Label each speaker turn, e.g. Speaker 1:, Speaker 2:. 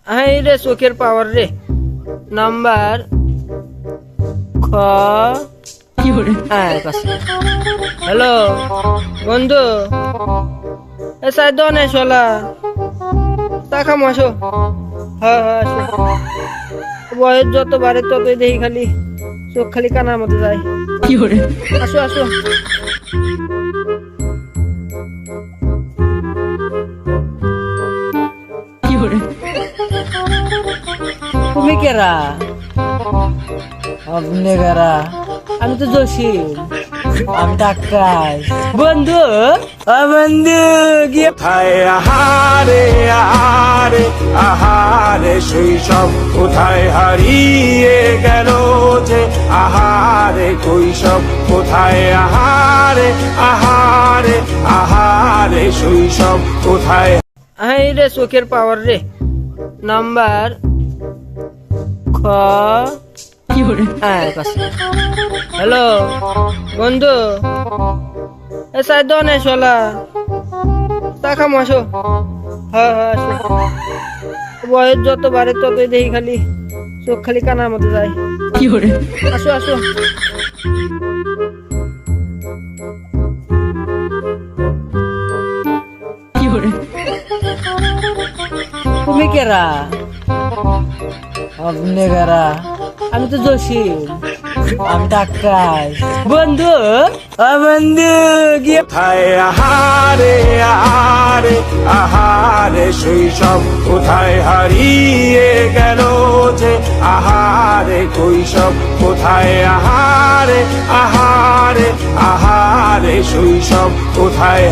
Speaker 1: High রে চোখের পাওয়ার রে। নাম্বার খ। হ্যালো বন্ধু, এ সাই দনে শোলা তাকাম আসো। হ্যাঁ হ্যাঁ আসো। বয়স যত বাড়ে ততই দেখি খালি চোখ খালি কানার মতো যায়। আসো আসো। তুমি কেরা?
Speaker 2: আপনি কারা?
Speaker 1: আমি তো জসিম।
Speaker 2: আমি ডাক্তার।
Speaker 1: বন্ধু
Speaker 2: বন্ধু গিয়ে
Speaker 3: কোথায় আহারে আহারে আহারে শৈশব কোথায় হারিয়ে গেল যে আহারে কৈশব কোথায় আহারে আহারে আহারে শৈশব কোথায়।
Speaker 1: হাই রে চোখের পাওয়ার রে। নাম্বার খ। হ্যালো বন্ধু, এ সাই দনে শোলা তাকাম আসো। হ্যাঁ হ্যাঁ আসো। বয়স যত বাড়ে ততই দেখি খালি চোখ খালি কানার মতো যায়। আসো আসো। তুমি কেরা?
Speaker 2: আপনি কারা?
Speaker 1: আমি তো জসিম।
Speaker 2: আমি ডাক্তার।
Speaker 1: বন্ধু
Speaker 2: বন্ধু গিয়ে
Speaker 3: কোথায় আহারে আহারে আহারে শৈশব কোথায় হারিয়ে গেল যে আহারে কৈশব কোথায় আহারে আহারে আহারে শৈশব কোথায়।